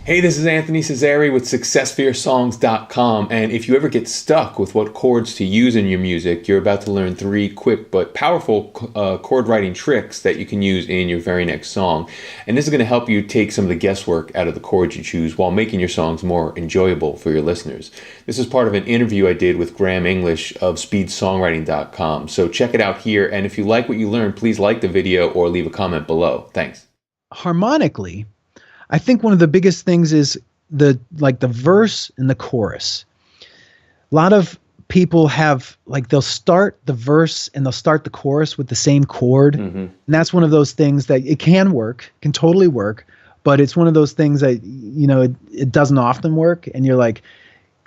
Hey, this is Anthony Cesare with SuccessForYourSongs.com, and if you ever get stuck with what chords to use in your music, you're about to learn 3 quick but powerful chord writing tricks that you can use in your very next song. And this is going to help you take some of the guesswork out of the chords you choose while making your songs more enjoyable for your listeners. This is part of an interview I did with Graham English of SpeedSongwriting.com, so check it out here, and if you like what you learned, please like the video or leave a comment below. Thanks. Harmonically, I think one of the biggest things is the verse and the chorus. A lot of people have they'll start the verse and they'll start the chorus with the same chord. Mm-hmm. And that's one of those things that it can work, can totally work, but it's one of those things that, it doesn't often work. And you're like,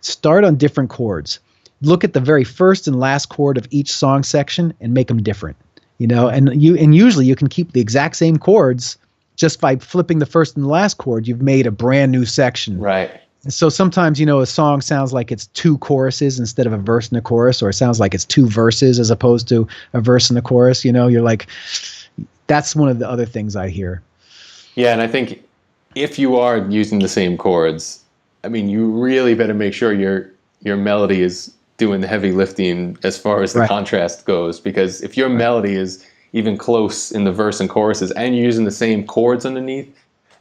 start on different chords. Look at the very first and last chord of each song section and make them different, and usually you can keep the exact same chords. Just by flipping the first and the last chord, you've made a brand new section. Right. And so sometimes, a song sounds like it's 2 choruses instead of a verse and a chorus, or it sounds like it's 2 verses as opposed to a verse and a chorus. You're like, that's one of the other things I hear. Yeah, and I think if you are using the same chords, you really better make sure your melody is doing the heavy lifting as far as the contrast goes, because if your melody is even close in the verse and choruses, and you're using the same chords underneath,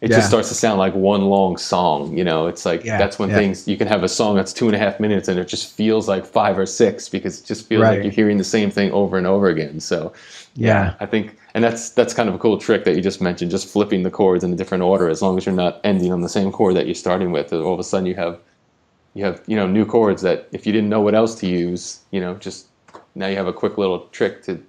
it just starts to sound like one long song. It's like that's when things, you can have a song that's 2.5 minutes and it just feels like 5 or 6 because it just feels like you're hearing the same thing over and over again. So I think, and that's kind of a cool trick that you just mentioned, just flipping the chords in a different order, as long as you're not ending on the same chord that you're starting with. All of a sudden you have new chords that if you didn't know what else to use, just now you have a quick little trick to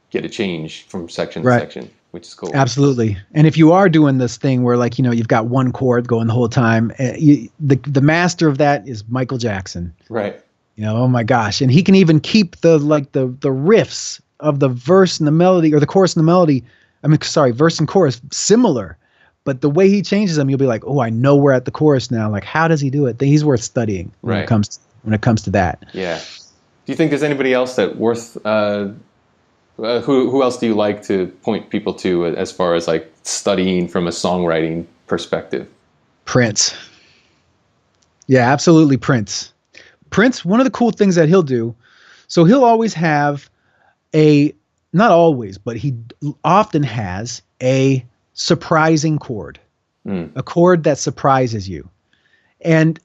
get a change from section to section, which is cool. Absolutely. And if you are doing this thing where you've got one chord going the whole time, the master of that is Michael Jackson. Right. Oh my gosh. And he can even keep the riffs of the verse and the melody, or the chorus and the melody. Verse and chorus similar, but the way he changes them, you'll be like, oh, I know we're at the chorus now. Like, how does he do it? He's worth studying when it comes to that. Yeah. Do you think there's anybody else that worth, who else do you like to point people to as far as studying from a songwriting perspective? Prince. Yeah, absolutely. Prince, one of the cool things that he'll do, so he'll always have not always, but he often has a surprising chord, a chord that surprises you. And,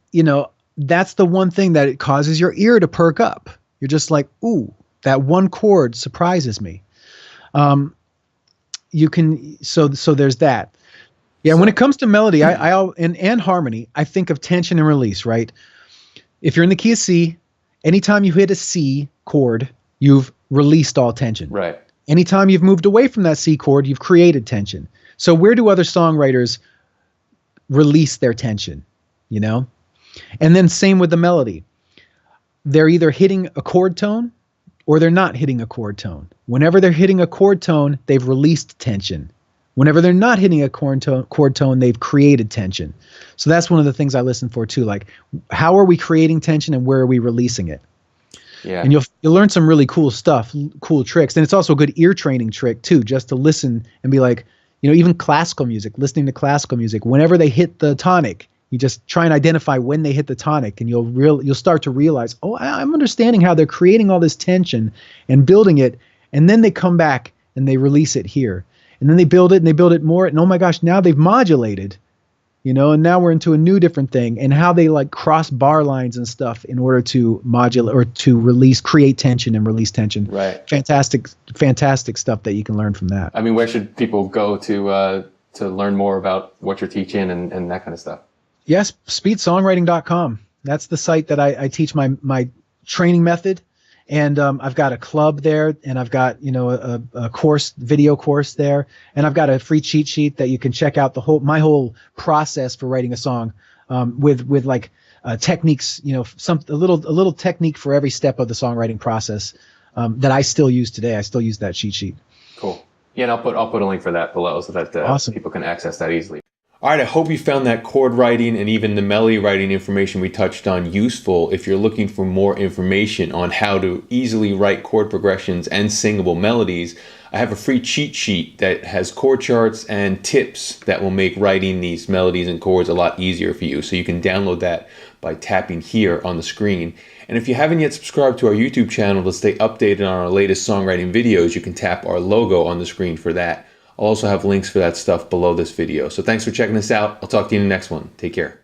that's the one thing that it causes your ear to perk up. You're just like, ooh, that one chord surprises me. You can, so there's that. Yeah. When it comes to melody, and harmony, I think of tension and release, right? If you're in the key of C, anytime you hit a C chord, you've released all tension. Right. Anytime you've moved away from that C chord, you've created tension. So where do other songwriters release their tension? And then same with the melody. They're either hitting a chord tone or they're not hitting a chord tone. Whenever they're hitting a chord tone, they've released tension. Whenever they're not hitting a chord tone, they've created tension. So that's one of the things I listen for too. Like, how are we creating tension and where are we releasing it? Yeah. And you'll learn some really cool stuff, cool tricks. And it's also a good ear training trick too, just to listen and be like, even classical music, listening to classical music, whenever they hit the tonic, you just try and identify when they hit the tonic, and you'll start to realize, oh, I'm understanding how they're creating all this tension and building it, and then they come back and they release it here, and then they build it and they build it more, and oh my gosh, now they've modulated, and now we're into a new different thing, and how they cross bar lines and stuff in order to modulate or to create tension and release tension. Right. Fantastic stuff that you can learn from that. Where should people go to learn more about what you're teaching and that kind of stuff? Yes, speedsongwriting.com. That's the site that I teach my training method. And I've got a club there, and I've got a video course there, and I've got a free cheat sheet that you can check out my whole process for writing a song, with techniques, a little technique for every step of the songwriting process, that I still use today. I still use that cheat sheet. Cool. Yeah, and I'll put a link for that below so that Awesome. People can access that easily. All right, I hope you found that chord writing and even the melody writing information we touched on useful. If you're looking for more information on how to easily write chord progressions and singable melodies, I have a free cheat sheet that has chord charts and tips that will make writing these melodies and chords a lot easier for you. So you can download that by tapping here on the screen. And if you haven't yet subscribed to our YouTube channel to stay updated on our latest songwriting videos, you can tap our logo on the screen for that. I'll also have links for that stuff below this video. So thanks for checking us out. I'll talk to you in the next one. Take care.